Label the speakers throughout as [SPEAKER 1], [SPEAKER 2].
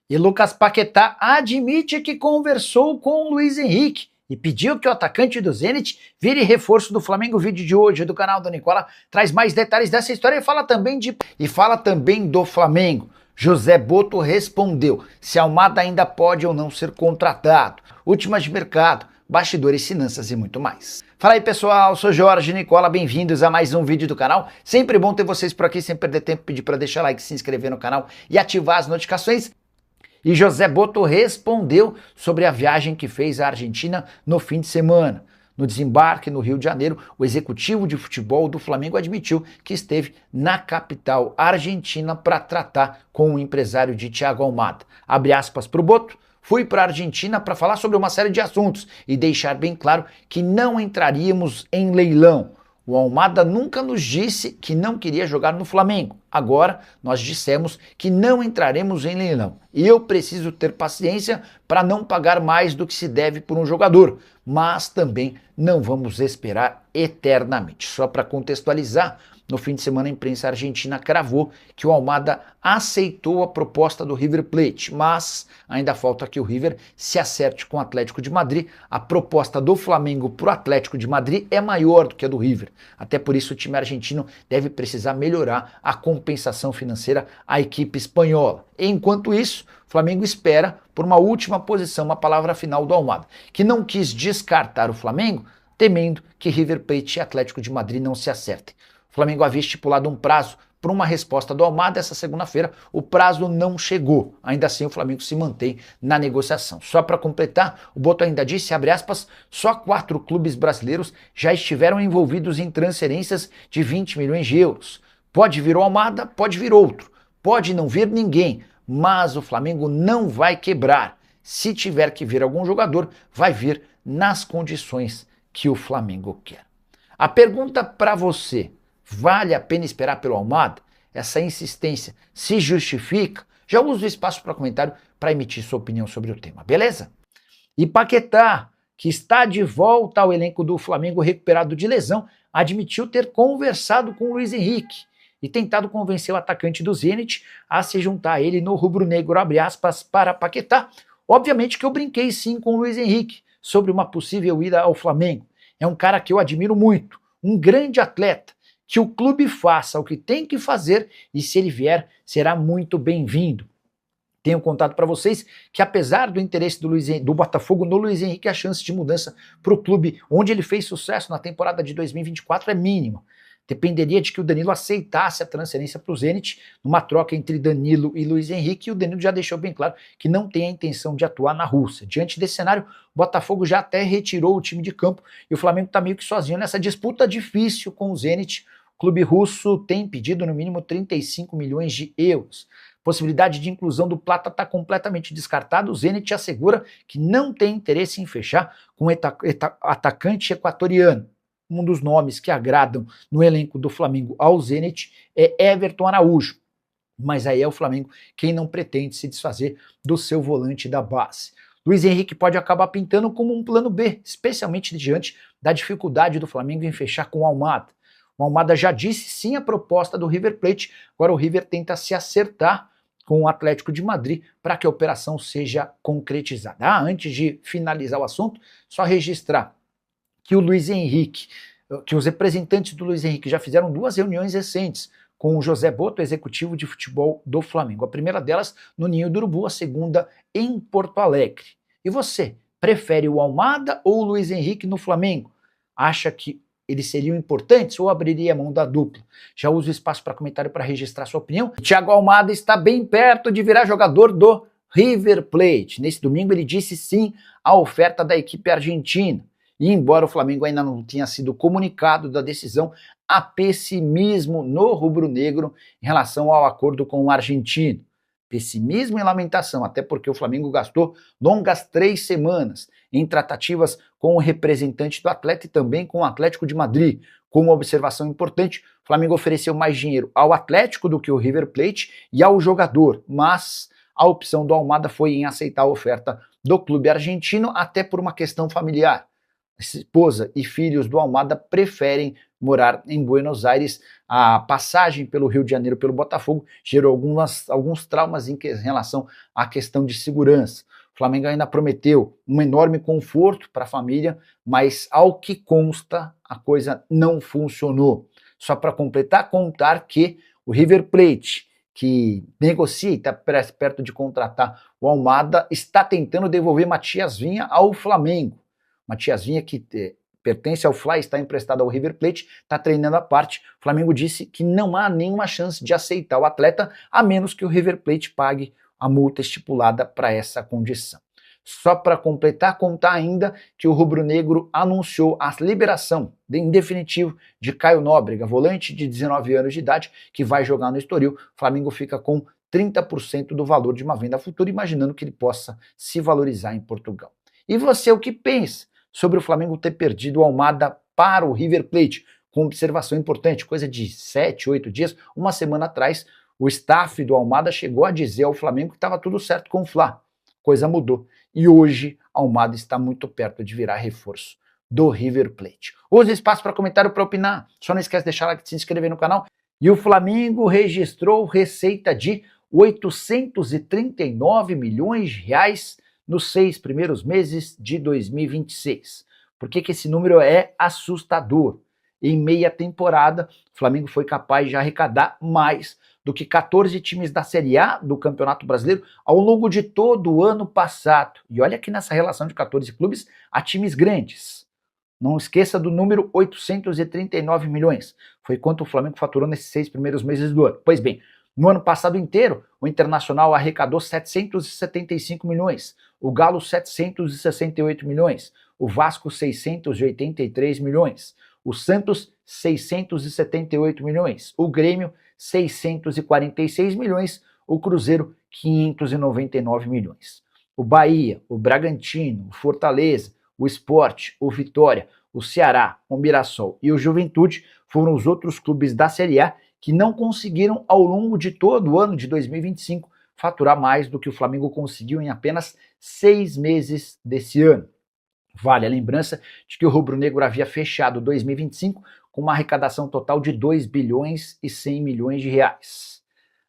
[SPEAKER 1] E Lucas Paquetá admite que conversou com o Luiz Henrique e pediu que o atacante do Zenit vire reforço do Flamengo. O vídeo de hoje do canal do Nicola traz mais detalhes dessa história e fala também do Flamengo. José Boto respondeu se Almada ainda pode ou não ser contratado, últimas de mercado, bastidores, finanças e muito mais. Fala aí pessoal, sou Jorge Nicola, bem-vindos a mais um vídeo do canal. Sempre bom ter vocês por aqui, sem perder tempo, pedir para deixar like, se inscrever no canal e ativar as notificações. E José Boto respondeu sobre a viagem que fez à Argentina no fim de semana. No desembarque no Rio de Janeiro, o executivo de futebol do Flamengo admitiu que esteve na capital argentina para tratar com o empresário de Thiago Almada. Abre aspas para o Boto. Fui para a Argentina para falar sobre uma série de assuntos e deixar bem claro que não entraríamos em leilão. O Almada nunca nos disse que não queria jogar no Flamengo. Agora nós dissemos que não entraremos em leilão. E eu preciso ter paciência para não pagar mais do que se deve por um jogador. Mas também não vamos esperar eternamente. Só para contextualizar, no fim de semana a imprensa argentina cravou que o Almada aceitou a proposta do River Plate, mas ainda falta que o River se acerte com o Atlético de Madrid. A proposta do Flamengo para o Atlético de Madrid é maior do que a do River. Até por isso o time argentino deve precisar melhorar a compensação financeira à equipe espanhola. Enquanto isso, o Flamengo espera por uma última posição, uma palavra final do Almada, que não quis descartar o Flamengo, temendo que River Plate e Atlético de Madrid não se acertem. O Flamengo havia estipulado um prazo para uma resposta do Almada essa segunda-feira. O prazo não chegou. Ainda assim, o Flamengo se mantém na negociação. Só para completar, o Boto ainda disse, abre aspas, só 4 clubes brasileiros já estiveram envolvidos em transferências de 20 milhões de euros. Pode vir o Almada, pode vir outro. Pode não vir ninguém, mas o Flamengo não vai quebrar. Se tiver que vir algum jogador, vai vir nas condições que o Flamengo quer. A pergunta para você: vale a pena esperar pelo Almada? Essa insistência se justifica? Já uso o espaço para comentário para emitir sua opinião sobre o tema, beleza? E Paquetá, que está de volta ao elenco do Flamengo recuperado de lesão, admitiu ter conversado com o Luiz Henrique e tentado convencer o atacante do Zenit a se juntar a ele no rubro-negro, abre aspas para Paquetá. Obviamente que eu brinquei sim com o Luiz Henrique sobre uma possível ida ao Flamengo. É um cara que eu admiro muito, um grande atleta. Que o clube faça o que tem que fazer e se ele vier, será muito bem-vindo. Tenho contado para vocês que apesar do interesse do Botafogo no Luiz Henrique, a chance de mudança para o clube onde ele fez sucesso na temporada de 2024 é mínima. Dependeria de que o Danilo aceitasse a transferência para o Zenit, numa troca entre Danilo e Luiz Henrique, e o Danilo já deixou bem claro que não tem a intenção de atuar na Rússia. Diante desse cenário, o Botafogo já até retirou o time de campo e o Flamengo está meio que sozinho nessa disputa difícil com o Zenit. O clube russo tem pedido no mínimo 35 milhões de euros. Possibilidade de inclusão do Plata está completamente descartada. O Zenit assegura que não tem interesse em fechar com o atacante equatoriano. Um dos nomes que agradam no elenco do Flamengo ao Zenit é Everton Araújo. Mas aí é o Flamengo quem não pretende se desfazer do seu volante da base. Luiz Henrique pode acabar pintando como um plano B, especialmente diante da dificuldade do Flamengo em fechar com o Almada. O Almada já disse sim à proposta do River Plate, agora o River tenta se acertar com o Atlético de Madrid para que a operação seja concretizada. Antes de finalizar o assunto, só registrar que o Luiz Henrique, que os representantes do Luiz Henrique já fizeram 2 reuniões recentes com o José Boto, executivo de futebol do Flamengo. A primeira delas no Ninho do Urubu, a segunda em Porto Alegre. E você, prefere o Almada ou o Luiz Henrique no Flamengo? Acha que eles seriam importantes ou abriria a mão da dupla? Já uso o espaço para comentário para registrar sua opinião. O Thiago Almada está bem perto de virar jogador do River Plate. Nesse domingo ele disse sim à oferta da equipe argentina. E embora o Flamengo ainda não tenha sido comunicado da decisão, há pessimismo no rubro-negro em relação ao acordo com o argentino. Pessimismo e lamentação, até porque o Flamengo gastou longas 3 semanas em tratativas com o representante do atleta e também com o Atlético de Madrid. Com uma observação importante, o Flamengo ofereceu mais dinheiro ao Atlético do que o River Plate e ao jogador, mas a opção do Almada foi em aceitar a oferta do clube argentino, até por uma questão familiar. esposa e filhos do Almada preferem morar em Buenos Aires. A passagem pelo Rio de Janeiro pelo Botafogo gerou alguns traumas em relação à questão de segurança. O Flamengo ainda prometeu um enorme conforto para a família, mas ao que consta, a coisa não funcionou. Só para completar, contar que o River Plate, que negocia e está perto de contratar o Almada, está tentando devolver Matias Vinha ao Flamengo. Matias Vinha, que pertence ao Fly, está emprestado ao River Plate, está treinando à parte. O Flamengo disse que não há nenhuma chance de aceitar o atleta, a menos que o River Plate pague a multa estipulada para essa condição. Só para completar, contar ainda que o rubro-negro anunciou a liberação, em definitivo, de Caio Nóbrega, volante de 19 anos de idade, que vai jogar no Estoril. O Flamengo fica com 30% do valor de uma venda futura, imaginando que ele possa se valorizar em Portugal. E você, o que pensa sobre o Flamengo ter perdido o Almada para o River Plate? Com observação importante, coisa de 7, 8 dias, uma semana atrás, o staff do Almada chegou a dizer ao Flamengo que estava tudo certo com o Fla. Coisa mudou. E hoje, Almada está muito perto de virar reforço do River Plate. Use espaço para comentário, para opinar. Só não esquece de deixar like, de se inscrever no canal. E o Flamengo registrou receita de 839 milhões de reais nos 6 primeiros meses de 2026. Por que esse número é assustador? Em meia temporada, o Flamengo foi capaz de arrecadar mais do que 14 times da Série A do Campeonato Brasileiro ao longo de todo o ano passado. E olha que nessa relação de 14 clubes há times grandes. Não esqueça do número 839 milhões. Foi quanto o Flamengo faturou nesses 6 primeiros meses do ano. Pois bem, no ano passado inteiro, o Internacional arrecadou 775 milhões, o Galo 768 milhões, o Vasco 683 milhões, o Santos 678 milhões, o Grêmio 646 milhões, o Cruzeiro 599 milhões. O Bahia, o Bragantino, o Fortaleza, o Sport, o Vitória, o Ceará, o Mirassol e o Juventude foram os outros clubes da Série A que não conseguiram ao longo de todo o ano de 2025 faturar mais do que o Flamengo conseguiu em apenas 6 meses desse ano. Vale a lembrança de que o rubro-negro havia fechado 2025 com uma arrecadação total de 2 bilhões e 100 milhões de reais.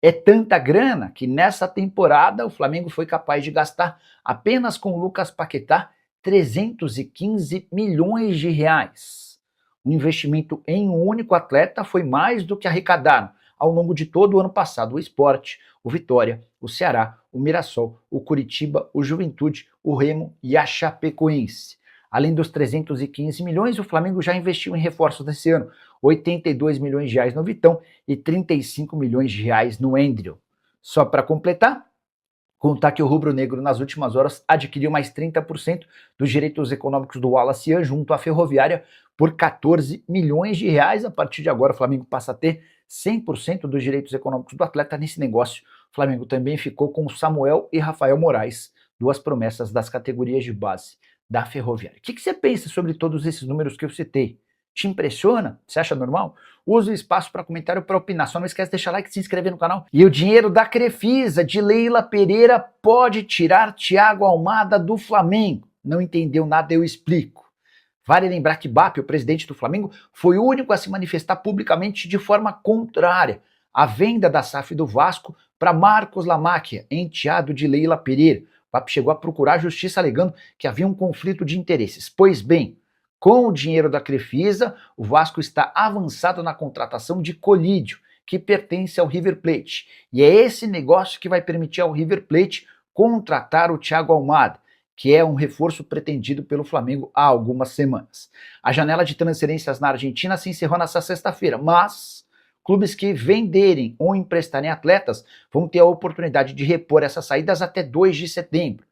[SPEAKER 1] É tanta grana que nessa temporada o Flamengo foi capaz de gastar apenas com o Lucas Paquetá 315 milhões de reais. O investimento em um único atleta foi mais do que arrecadaram ao longo de todo o ano passado o Sport, o Vitória, o Ceará, o Mirassol, o Curitiba, o Juventude, o Remo e a Chapecoense. Além dos 315 milhões, o Flamengo já investiu em reforços desse ano, 82 milhões de reais no Vitão e 35 milhões de reais no Endriel. Só para completar, contar que o rubro-negro nas últimas horas adquiriu mais 30% dos direitos econômicos do Wallace Ian junto à Ferroviária por 14 milhões de reais. A partir de agora o Flamengo passa a ter 100% dos direitos econômicos do atleta. Nesse negócio, o Flamengo também ficou com Samuel e Rafael Moraes, duas promessas das categorias de base da Ferroviária. O que você pensa sobre todos esses números que eu citei? Te impressiona? Você acha normal? Use o espaço para comentário, para opinar. Só não esquece de deixar like e se inscrever no canal. E o dinheiro da Crefisa de Leila Pereira pode tirar Thiago Almada do Flamengo. Não entendeu nada, eu explico. Vale lembrar que BAP, o presidente do Flamengo, foi o único a se manifestar publicamente de forma contrária à venda da SAF do Vasco para Marcos Lamáquia, enteado de Leila Pereira. O BAP chegou a procurar a justiça alegando que havia um conflito de interesses. Pois bem, com o dinheiro da Crefisa, o Vasco está avançado na contratação de Colídio, que pertence ao River Plate. E é esse negócio que vai permitir ao River Plate contratar o Thiago Almada, que é um reforço pretendido pelo Flamengo há algumas semanas. A janela de transferências na Argentina se encerrou nesta sexta-feira, mas clubes que venderem ou emprestarem atletas vão ter a oportunidade de repor essas saídas até 2 de setembro.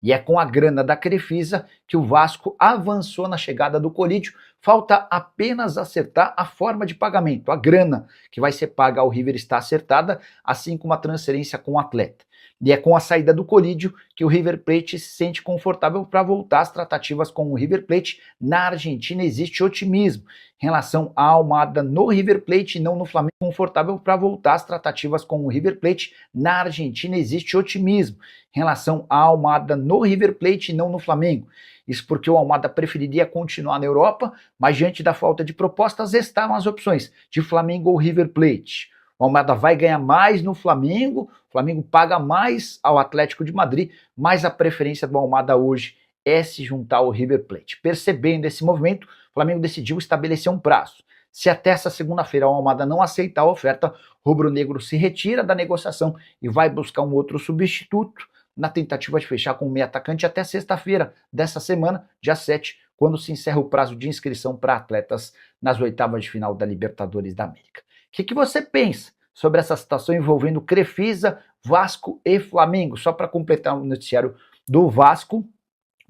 [SPEAKER 1] E é com a grana da Crefisa que o Vasco avançou na chegada do Colídio. Falta apenas acertar a forma de pagamento. A grana que vai ser paga ao River está acertada, assim como a transferência com o atleta. E é com a saída do Corinthians que o River Plate se sente confortável para voltar às tratativas com o River Plate. Na Argentina existe otimismo em relação à Almada no River Plate e não no Flamengo. Confortável para voltar às tratativas com o River Plate. Na Argentina existe otimismo em relação à Almada no River Plate e não no Flamengo. Isso porque o Almada preferiria continuar na Europa, mas diante da falta de propostas estavam as opções de Flamengo ou River Plate. O Almada vai ganhar mais no Flamengo, o Flamengo paga mais ao Atlético de Madrid, mas a preferência do Almada hoje é se juntar ao River Plate. Percebendo esse movimento, o Flamengo decidiu estabelecer um prazo. Se até essa segunda-feira o Almada não aceitar a oferta, o rubro-negro se retira da negociação e vai buscar um outro substituto na tentativa de fechar com o meio atacante até sexta-feira dessa semana, dia 7, quando se encerra o prazo de inscrição para atletas nas oitavas de final da Libertadores da América. O que você pensa sobre essa situação envolvendo Crefisa, Vasco e Flamengo? Só para completar o noticiário do Vasco,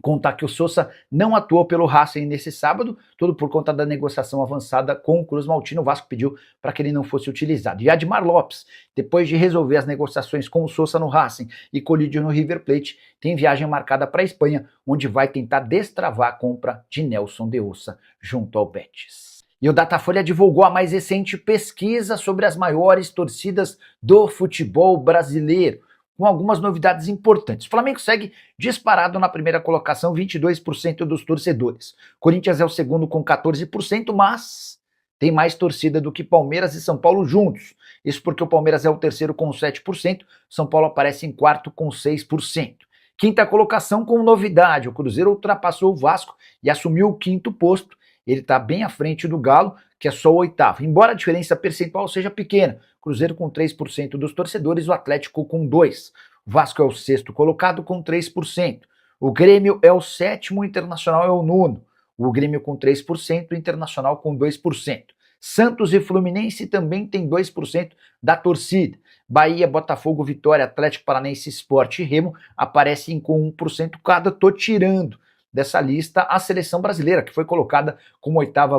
[SPEAKER 1] contar que o Sousa não atuou pelo Racing nesse sábado, tudo por conta da negociação avançada com o Cruz Maltino. O Vasco pediu para que ele não fosse utilizado. E Admar Lopes, depois de resolver as negociações com o Sousa no Racing e Colídio no River Plate, tem viagem marcada para a Espanha, onde vai tentar destravar a compra de Nelson de Ossa junto ao Betis. E o Datafolha divulgou a mais recente pesquisa sobre as maiores torcidas do futebol brasileiro, com algumas novidades importantes. O Flamengo segue disparado na primeira colocação, 22% dos torcedores. Corinthians é o segundo com 14%, mas tem mais torcida do que Palmeiras e São Paulo juntos. Isso porque o Palmeiras é o terceiro com 7%, São Paulo aparece em quarto com 6%. Quinta colocação com novidade, o Cruzeiro ultrapassou o Vasco e assumiu o quinto posto. Ele está bem à frente do Galo, que é só o oitavo. Embora a diferença percentual seja pequena, Cruzeiro com 3% dos torcedores, o Atlético com 2%. O Vasco é o sexto colocado com 3%. O Grêmio é o sétimo, o Internacional é o nono. O Grêmio com 3%, o Internacional com 2%. Santos e Fluminense também tem 2% da torcida. Bahia, Botafogo, Vitória, Atlético Paranaense, Sport e Remo aparecem com 1% cada. Tô tirando dessa lista a seleção brasileira, que foi colocada como oitava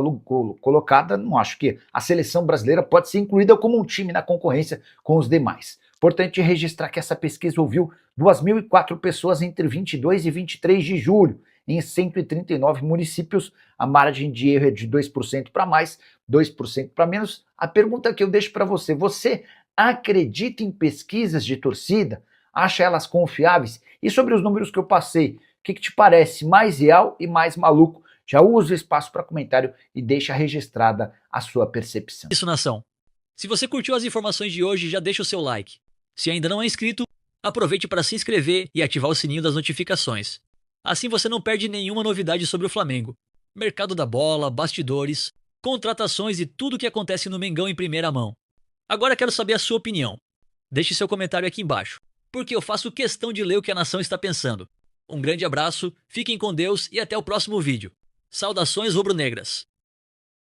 [SPEAKER 1] colocada. Não acho que a seleção brasileira pode ser incluída como um time na concorrência com os demais. Importante registrar que essa pesquisa ouviu 2.004 pessoas entre 22 e 23 de julho, em 139 municípios. A margem de erro é de 2% para mais, 2% para menos. A pergunta que eu deixo para você: você acredita em pesquisas de torcida? Acha elas confiáveis? E sobre os números que eu passei, o que te parece mais real e mais maluco? Já usa o espaço para comentário e deixa registrada a sua percepção.
[SPEAKER 2] Isso, nação. Se você curtiu as informações de hoje, já deixa o seu like. Se ainda não é inscrito, aproveite para se inscrever e ativar o sininho das notificações. Assim você não perde nenhuma novidade sobre o Flamengo. Mercado da bola, bastidores, contratações e tudo o que acontece no Mengão em primeira mão. Agora quero saber a sua opinião. Deixe seu comentário aqui embaixo, porque eu faço questão de ler o que a nação está pensando. Um grande abraço, fiquem com Deus e até o próximo vídeo. Saudações rubro-negras!